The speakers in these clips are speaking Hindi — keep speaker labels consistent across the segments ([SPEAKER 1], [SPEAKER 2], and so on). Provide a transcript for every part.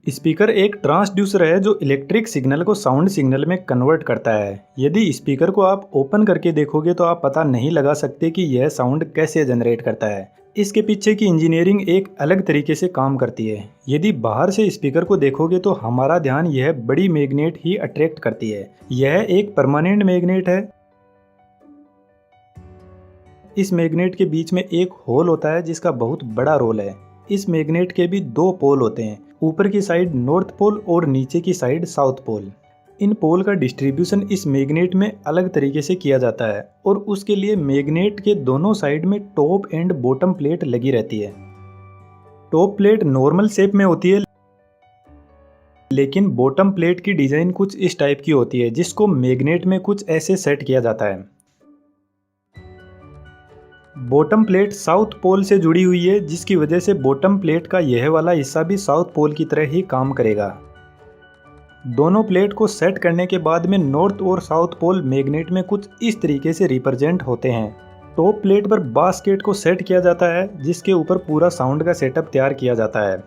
[SPEAKER 1] स्पीकर एक ट्रांसड्यूसर है जो इलेक्ट्रिक सिग्नल को साउंड सिग्नल में कन्वर्ट करता है। यदि स्पीकर को आप ओपन करके देखोगे तो आप पता नहीं लगा सकते कि यह साउंड कैसे जनरेट करता है। इसके पीछे की इंजीनियरिंग एक अलग तरीके से काम करती है। यदि बाहर से स्पीकर को देखोगे तो हमारा ध्यान यह बड़ी मैग्नेट ही अट्रैक्ट करती है। यह एक परमानेंट मैग्नेट है। इस मैग्नेट के बीच में एक होल होता है जिसका बहुत बड़ा रोल है। इस मैग्नेट के भी दो पोल होते हैं, ऊपर की साइड नॉर्थ पोल और नीचे की साइड साउथ पोल। इन पोल का डिस्ट्रीब्यूशन इस मैग्नेट में अलग तरीके से किया जाता है और उसके लिए मैग्नेट के दोनों साइड में टॉप एंड बॉटम प्लेट लगी रहती है। टॉप प्लेट नॉर्मल शेप में होती है, लेकिन बॉटम प्लेट की डिजाइन कुछ इस टाइप की होती है जिसको मैग्नेट में कुछ ऐसे सेट किया जाता है। बॉटम प्लेट साउथ पोल से जुड़ी हुई है, जिसकी वजह से बॉटम प्लेट का यह वाला हिस्सा भी साउथ पोल की तरह ही काम करेगा। दोनों प्लेट को सेट करने के बाद में नॉर्थ और साउथ पोल मैग्नेट में कुछ इस तरीके से रिप्रेजेंट होते हैं। टॉप प्लेट पर बास्केट को सेट किया जाता है जिसके ऊपर पूरा साउंड का सेटअप तैयार किया जाता है।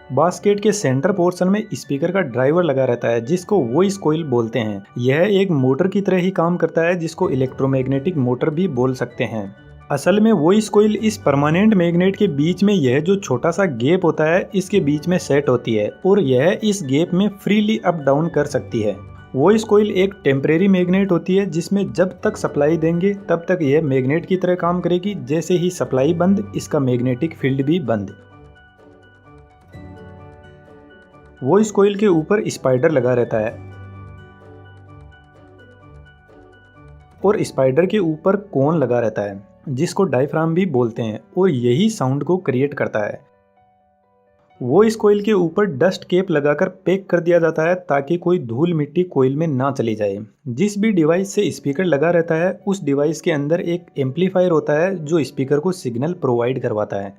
[SPEAKER 1] बास्केट के सेंटर पोर्शन में स्पीकर का ड्राइवर लगा रहता है जिसको वॉइस कॉइल बोलते हैं। यह एक मोटर की तरह ही काम करता है जिसको इलेक्ट्रोमैग्नेटिक मोटर भी बोल सकते हैं। असल में वॉइस कॉइल इस परमानेंट मैग्नेट के बीच में यह जो छोटा सा गैप होता है इसके बीच में सेट होती है और यह इस गैप में फ्रीली अप डाउन कर सकती है। वॉइस कॉइल एक टेम्परेरी मैग्नेट होती है जिसमें जब तक सप्लाई देंगे तब तक यह मैग्नेट की तरह काम करेगी। जैसे ही सप्लाई बंद, इसका मैग्नेटिक फील्ड भी बंद। वॉइस कॉइल के ऊपर स्पाइडर लगा रहता है और स्पाइडर के ऊपर कोन लगा रहता है जिसको डायफ्राम भी बोलते हैं और यही साउंड को क्रिएट करता है। वॉइस कॉइल के ऊपर डस्ट कैप लगाकर पैक कर दिया जाता है ताकि कोई धूल मिट्टी कॉइल में ना चली जाए। जिस भी डिवाइस से स्पीकर लगा रहता है उस डिवाइस के अंदर एक एम्पलीफायर होता है जो स्पीकर को सिग्नल प्रोवाइड करवाता है।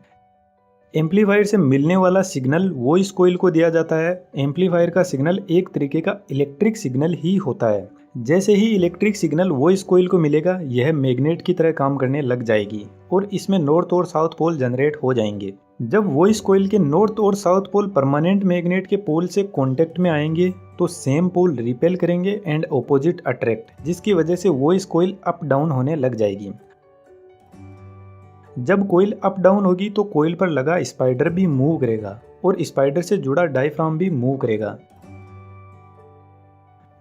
[SPEAKER 1] एम्पलीफायर से मिलने वाला सिग्नल वॉइस कॉइल को दिया जाता है। एम्पलीफायर का सिग्नल एक तरीके का इलेक्ट्रिक सिग्नल ही होता है। जैसे ही इलेक्ट्रिक सिग्नल वॉइस कॉइल को मिलेगा यह मैग्नेट की तरह काम करने लग जाएगी और इसमें नॉर्थ और साउथ पोल जनरेट हो जाएंगे। जब वॉइस कॉइल के नॉर्थ और साउथ पोल परमानेंट मैग्नेट के पोल से कांटेक्ट में आएंगे तो सेम पोल रिपेल करेंगे एंड ऑपोजिट अट्रैक्ट, जिसकी वजह से वॉइस कॉइल अप डाउन होने लग जाएगी। जब कॉइल अप डाउन होगी तो कॉइल पर लगा स्पाइडर भी मूव करेगा और स्पाइडर से जुड़ा डायफ्राम भी मूव करेगा।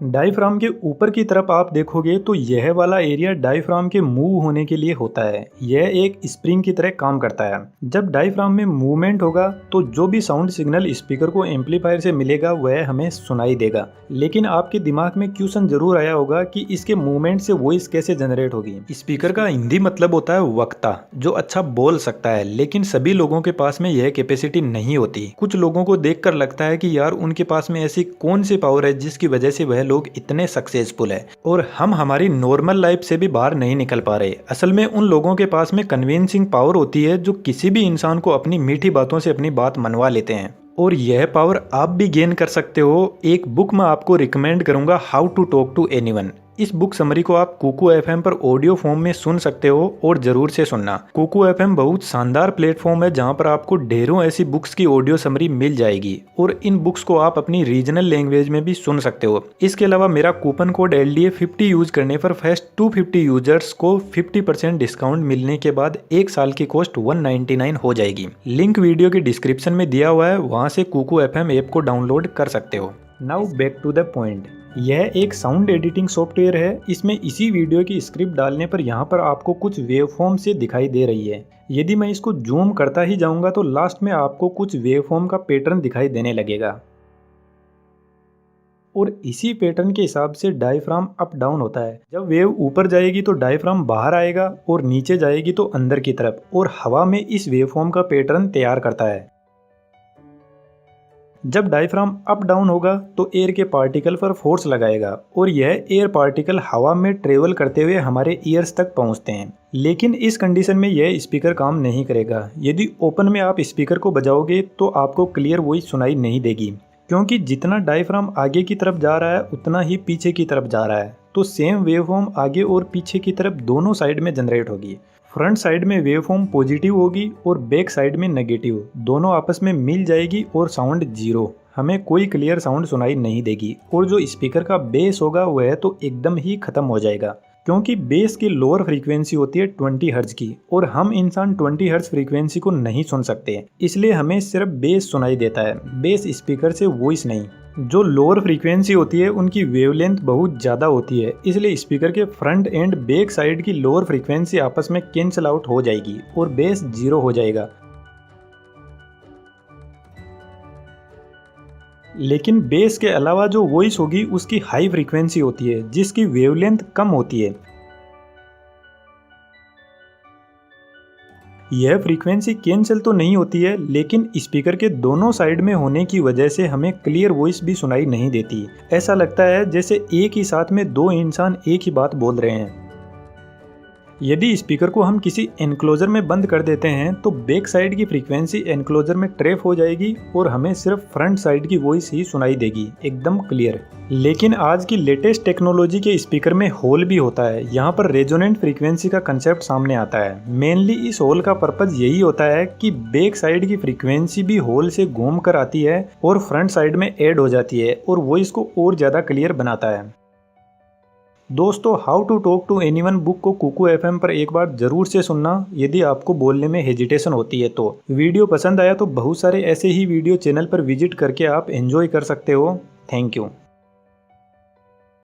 [SPEAKER 1] डायफ्राम के ऊपर की तरफ आप देखोगे तो यह वाला एरिया डायफ्राम के मूव होने के लिए होता है। यह एक स्प्रिंग की तरह काम करता है। जब डायफ्राम में मूवमेंट होगा तो जो भी साउंड सिग्नल स्पीकर को एम्पलीफायर से मिलेगा वह हमें सुनाई देगा। लेकिन आपके दिमाग में क्वेश्चन जरूर आया होगा कि इसके मूवमेंट से वॉइस कैसे जनरेट होगी। स्पीकर का हिंदी मतलब होता है वक्ता, जो अच्छा बोल सकता है, लेकिन सभी लोगों के पास में यह कैपेसिटी नहीं होती। कुछ लोगों को देखकर लगता है कि यार उनके पास में ऐसी कौन सी पावर है जिसकी वजह से वह लोग इतने सक्सेसफुल है और हम हमारी नॉर्मल लाइफ से भी बाहर नहीं निकल पा रहे। असल में उन लोगों के पास में कन्विंसिंग पावर होती है जो किसी भी इंसान को अपनी मीठी बातों से अपनी बात मनवा लेते हैं और यह पावर आप भी गेन कर सकते हो। एक बुक मैं आपको रिकमेंड करूंगा, how to talk to anyone. इस बुक समरी को आप कुकू एफएम पर ऑडियो फॉर्म में सुन सकते हो और जरूर से सुनना। कुकू एफएम बहुत शानदार प्लेटफॉर्म है जहां पर आपको ढेरों ऐसी बुक्स की ऑडियो समरी मिल जाएगी और इन बुक्स को आप अपनी रीजनल लैंग्वेज में भी सुन सकते हो। इसके अलावा मेरा कूपन कोड LDA50 यूज करने पर फर्स्ट 250 यूजर्स को 50% डिस्काउंट मिलने के बाद एक साल की कॉस्ट 199 हो जाएगी। लिंक वीडियो के डिस्क्रिप्शन में दिया हुआ है, वहां से कुकू एफएम ऐप को डाउनलोड कर सकते हो। Now back to the point. यह एक साउंड एडिटिंग सॉफ्टवेयर है। इसमें इसी वीडियो की स्क्रिप्ट डालने पर यहाँ पर आपको कुछ वेवफॉर्म से दिखाई दे रही है। यदि मैं इसको जूम करता ही जाऊंगा तो लास्ट में आपको कुछ वेवफॉर्म का पैटर्न दिखाई देने लगेगा और इसी पैटर्न के हिसाब से डायफ्राम अप डाउन होता है। जब वेव ऊपर जाएगी तो डायफ्राम बाहर आएगा और नीचे जाएगी तो अंदर की तरफ, और हवा में इस वेवफॉर्म का पैटर्न तैयार करता है। जब डायफ्राम अप डाउन होगा तो एयर के पार्टिकल पर फोर्स लगाएगा और यह एयर पार्टिकल हवा में ट्रेवल करते हुए हमारे ईयर्स तक पहुंचते हैं। लेकिन इस कंडीशन में यह स्पीकर काम नहीं करेगा। यदि ओपन में आप स्पीकर को बजाओगे तो आपको क्लियर वॉइस सुनाई नहीं देगी, क्योंकि जितना डायफ्राम आगे की तरफ जा रहा है उतना ही पीछे की तरफ जा रहा है। तो सेम वेवफॉर्म आगे और पीछे की तरफ दोनों साइड में जनरेट होगी। फ्रंट साइड में वेवफॉर्म पॉजिटिव होगी और बैक साइड में नेगेटिव, दोनों आपस में मिल जाएगी और साउंड जीरो, हमें कोई क्लियर साउंड सुनाई नहीं देगी। और जो स्पीकर का बेस होगा वह तो एकदम ही खत्म हो जाएगा, क्योंकि बेस की लोअर फ्रीक्वेंसी होती है 20 हर्ट्ज की और हम इंसान 20 हर्ट्ज फ्रीक्वेंसी को नहीं सुन सकते, इसलिए हमें सिर्फ बेस सुनाई देता है, बेस स्पीकर से वॉइस नहीं। जो लोअर फ्रीक्वेंसी होती है उनकी वेवलेंथ बहुत ज़्यादा होती है, इसलिए स्पीकर के फ्रंट एंड बैक साइड की लोअर फ्रीक्वेंसी आपस में कैंसिल आउट हो जाएगी और बेस जीरो हो जाएगा। लेकिन बेस के अलावा जो वॉइस होगी उसकी हाई फ्रीक्वेंसी होती है जिसकी वेवलेंथ कम होती है। यह फ्रीक्वेंसी कैंसिल तो नहीं होती है, लेकिन स्पीकर के दोनों साइड में होने की वजह से हमें क्लियर वॉइस भी सुनाई नहीं देती। ऐसा लगता है जैसे एक ही साथ में दो इंसान एक ही बात बोल रहे हैं। यदि स्पीकर को हम किसी एनक्लोजर में बंद कर देते हैं तो बैक साइड की फ्रीक्वेंसी एनक्लोजर में ट्रैप हो जाएगी और हमें सिर्फ फ्रंट साइड की वॉइस ही सुनाई देगी, एकदम क्लियर। लेकिन आज की लेटेस्ट टेक्नोलॉजी के स्पीकर में होल भी होता है, यहाँ पर रेजोनेंट फ्रीक्वेंसी का कंसेप्ट सामने आता है। मेनली इस होल का पर्पज यही होता है कि बैक साइड की फ्रीक्वेंसी भी होल से घूम कर आती है और फ्रंट साइड में ऐड हो जाती है और वॉइस को और ज़्यादा क्लियर बनाता है। दोस्तों, how to talk to anyone book को कुकू एफएम पर एक बार जरूर से सुनना यदि आपको बोलने में हेजिटेशन होती है तो। वीडियो पसंद आया तो बहुत सारे ऐसे ही वीडियो चैनल पर विजिट करके आप एंजॉय कर सकते हो। Thank you.